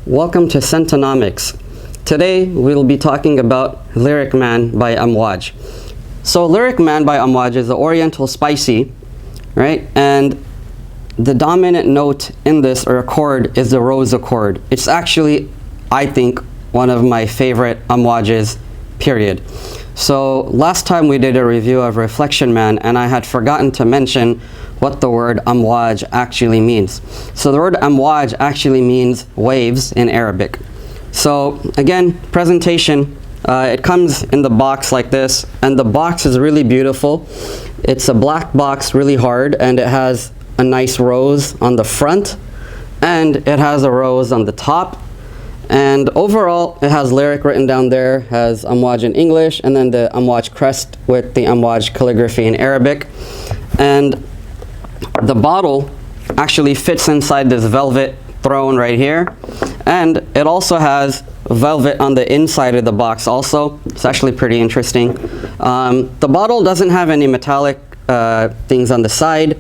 Welcome to Scentonomics. Today we'll be talking about Lyric Man by Amouage. So Lyric Man by Amouage is the Oriental spicy, right? And the dominant note in this, or chord, is the rose accord. It's actually, I think, one of my favorite Amouages, period. So last time we did a review of Reflection Man, and I had forgotten to mention what the word Amouage actually means. So the word Amouage actually means waves in Arabic. So again, presentation, it comes in the box like this, and the box is really beautiful. It's a black box, really hard, and it has a nice rose on the front, and it has a rose on the top. And overall, it has lyric written down there, has Amouage in English, and then the Amouage crest with the Amouage calligraphy in Arabic. And the bottle actually fits inside this velvet throne right here. And it also has velvet on the inside of the box also. It's actually pretty interesting. The bottle doesn't have any metallic things on the side.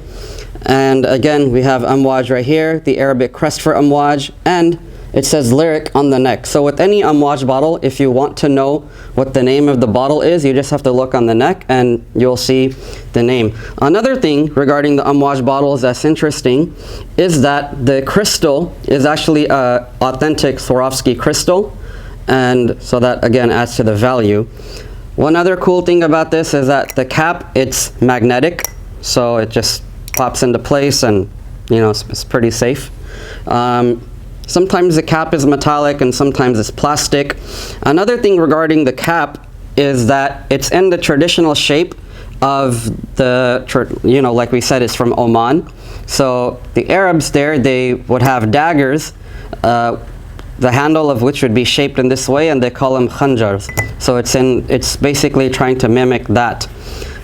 And again, we have Amouage right here, the Arabic crest for Amouage, and it says lyric on the neck. So with any Amouage bottle, if you want to know what the name of the bottle is, you just have to look on the neck and you'll see the name. Another thing regarding the Amouage bottles that's interesting is that the crystal is actually an authentic Swarovski crystal, and so that again adds to the value. One other cool thing about this is that the cap, it's magnetic, so it just pops into place, and you know, it's pretty safe. Sometimes the cap is metallic and sometimes it's plastic. Another thing regarding the cap is that it's in the traditional shape of the, you know, like we said, it's from Oman. So the Arabs there, they would have daggers, the handle of which would be shaped in this way, and they call them khanjars. So it's basically trying to mimic that.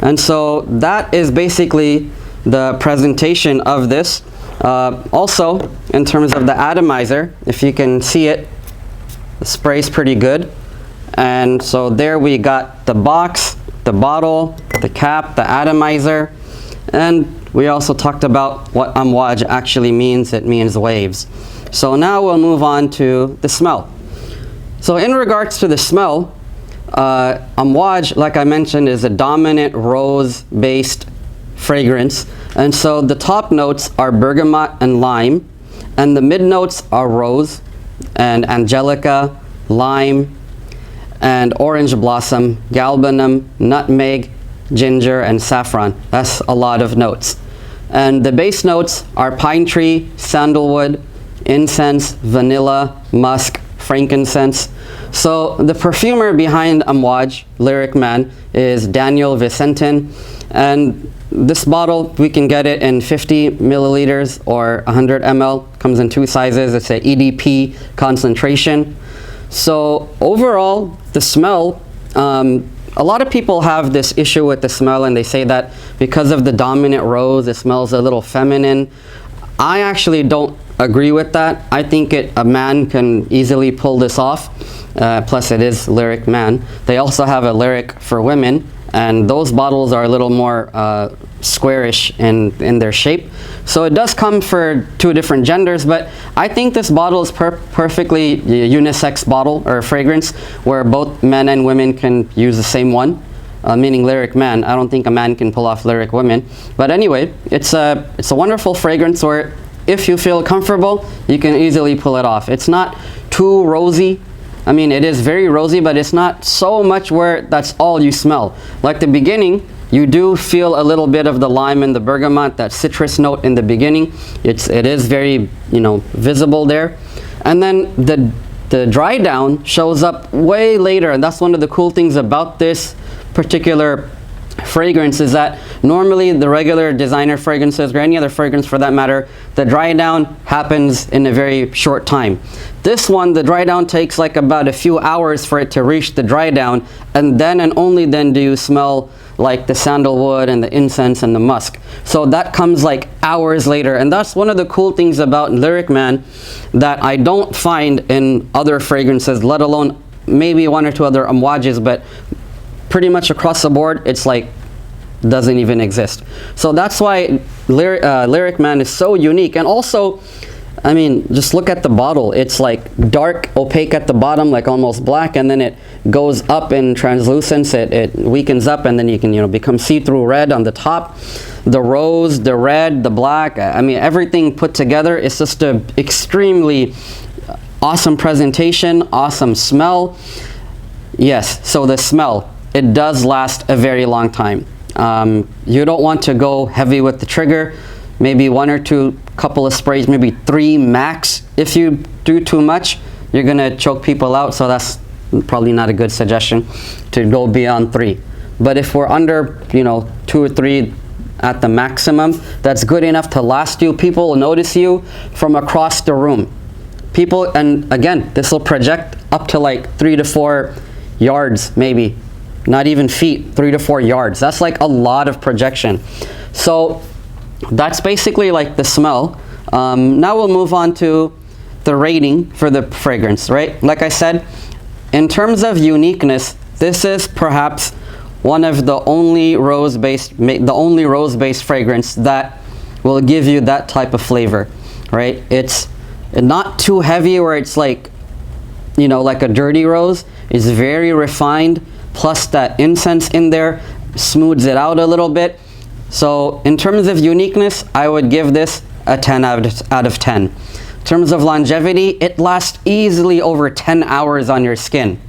And so that is basically the presentation of this. Also, in terms of the atomizer, if you can see it, the spray's pretty good. And so there we got the box, the bottle, the cap, the atomizer, and we also talked about what Amouage actually means. It means waves. So now we'll move on to the smell. So in regards to the smell, Amouage, like I mentioned, is a dominant rose-based fragrance. And so the top notes are bergamot and lime, and the mid notes are rose and angelica, lime, and orange blossom, galbanum, nutmeg, ginger, and saffron. That's a lot of notes. And the base notes are pine tree, sandalwood, incense, vanilla, musk, frankincense. So the perfumer behind Amouage, Lyric Man, is Daniel Vicentin, and this bottle, we can get it in 50 milliliters or 100 ml. Comes in two sizes. It's a EDP concentration. So overall, the smell, a lot of people have this issue with the smell, and they say that because of the dominant rose, it smells a little feminine. I actually don't agree with that. I think a man can easily pull this off. Plus it is Lyric Man. They also have a lyric for women, and those bottles are a little more squarish in their shape. So it does come for two different genders, but I think this bottle is perfectly unisex bottle or fragrance where both men and women can use the same one, meaning Lyric Man. I don't think a man can pull off Lyric Women. But anyway, it's a wonderful fragrance where if you feel comfortable, you can easily pull it off. It's not too rosy. I mean, it is very rosy, but it's not so much where that's all you smell. Like the beginning, you do feel a little bit of the lime and the bergamot, that citrus note in the beginning. It is very, you know, visible there. And then the dry down shows up way later, and that's one of the cool things about this particular fragrance is that normally the regular designer fragrances, or any other fragrance for that matter, the dry down happens in a very short time. This one, the dry down takes like about a few hours for it to reach the dry down, and then and only then do you smell like the sandalwood and the incense and the musk. So that comes like hours later, and that's one of the cool things about Lyric Man that I don't find in other fragrances, let alone maybe one or two other Amouages, but pretty much across the board, it's like doesn't even exist. So that's why Lyric Man is so unique. And also, I mean, just look at the bottle. It's like dark, opaque at the bottom, like almost black, and then it goes up in translucence. It weakens up, and then you can, you know, become see-through red on the top. The rose, the red, the black, I mean, everything put together, it's just a extremely awesome presentation, awesome smell. Yes, so the smell, it does last a very long time. You don't want to go heavy with the trigger. Maybe 1 or 2 couple of sprays, maybe 3 max. If you do too much, you're gonna choke people out, so that's probably not a good suggestion to go beyond 3. But if we're under, you know, 2 or 3 at the maximum, that's good enough to last you. People will notice you from across the room. People, and again, this will project up to like 3 to 4 yards, maybe. Not even feet, 3 to 4 yards. That's like a lot of projection. So that's basically like the smell. Now we'll move on to the rating for the fragrance, right? Like I said, in terms of uniqueness, this is perhaps one of the only rose-based fragrance that will give you that type of flavor, right? It's not too heavy where it's like, you know, like a dirty rose. It's very refined, plus that incense in there smooths it out a little bit. So in terms of uniqueness, I would give this a 10 out of 10. In terms of longevity, it lasts easily over 10 hours on your skin.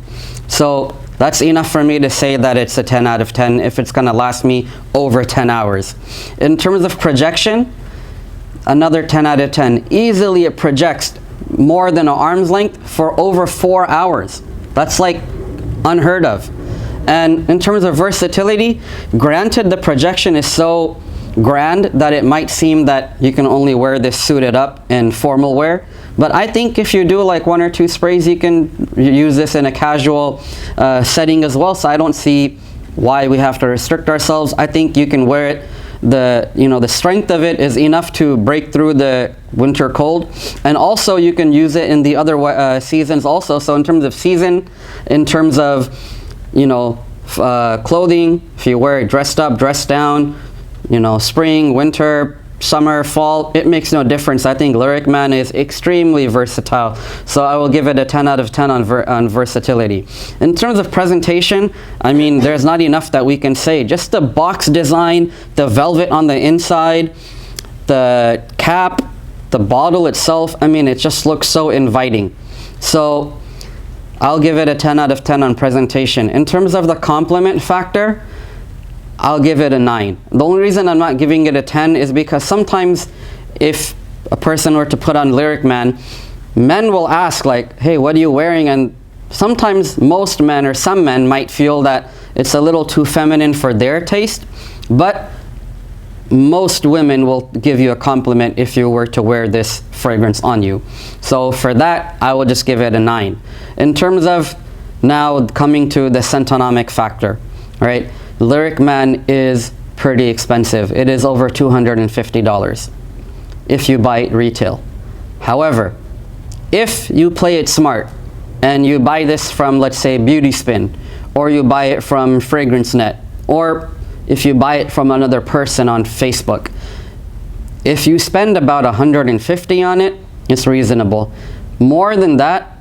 So that's enough for me to say that it's a 10 out of 10 if it's gonna last me over 10 hours. In terms of projection, another 10 out of 10. Easily it projects more than an arm's length for over 4 hours. That's like unheard of. And in terms of versatility, granted the projection is so grand that it might seem that you can only wear this suited up in formal wear. But I think if you do like 1 or 2 sprays, you can use this in a casual setting as well. So I don't see why we have to restrict ourselves. I think you can wear it. The strength of it is enough to break through the winter cold, and also you can use it in the other seasons also. So in terms of season, in terms of, you know, clothing, if you wear it dressed up, dressed down, you know, spring, winter, summer, fall, it makes no difference. I think Lyric Man is extremely versatile, so I will give it a 10 out of 10 on versatility. In terms of presentation, I mean, there's not enough that we can say. Just the box design, the velvet on the inside, the cap, the bottle itself, I mean, it just looks so inviting. So I'll give it a 10 out of 10 on presentation. In terms of the compliment factor, I'll give it a 9. The only reason I'm not giving it a 10 is because sometimes if a person were to put on Lyric Man, men will ask like, hey, what are you wearing? And sometimes most men or some men might feel that it's a little too feminine for their taste, but most women will give you a compliment if you were to wear this fragrance on you. So for that, I will just give it a 9. In terms of now coming to the Scentonomic factor, right? Lyric Man is pretty expensive. It is over $250 if you buy it retail. However, if you play it smart and you buy this from, let's say, Beauty Spin, or you buy it from Fragrance Net, or if you buy it from another person on Facebook, if you spend about $150 on it, it's reasonable. More than that,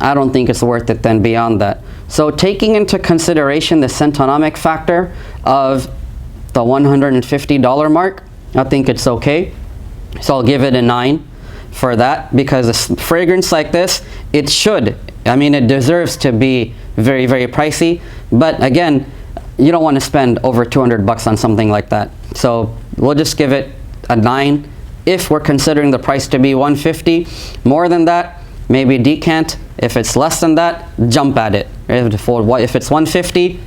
I don't think it's worth it then beyond that. So taking into consideration the Scentonomic factor of the $150 mark, I think it's okay. So I'll give it a 9 for that, because a fragrance like this, it should, I mean, it deserves to be very, very pricey. But again, you don't want to spend over 200 bucks on something like that. So we'll just give it a 9 if we're considering the price to be $150. More than that, maybe decant. If it's less than that, jump at it. If it's $150,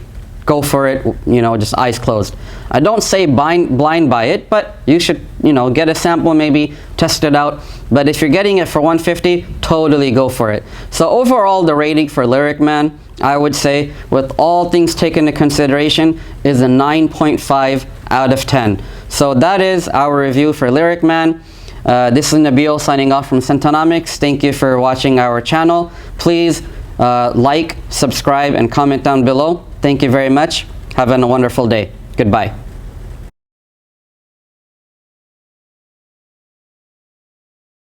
go for it, you know, just eyes closed. I don't say blind buy it, but you should, you know, get a sample, maybe test it out. But if you're getting it for $150, totally go for it. So overall, the rating for Lyric Man, I would say, with all things taken into consideration, is a 9.5 out of 10. So that is our review for Lyric Man. This is Nabil signing off from Scentonomics. Thank you for watching our channel. Please like, subscribe, and comment down below. Thank you very much. Have a wonderful day. Goodbye.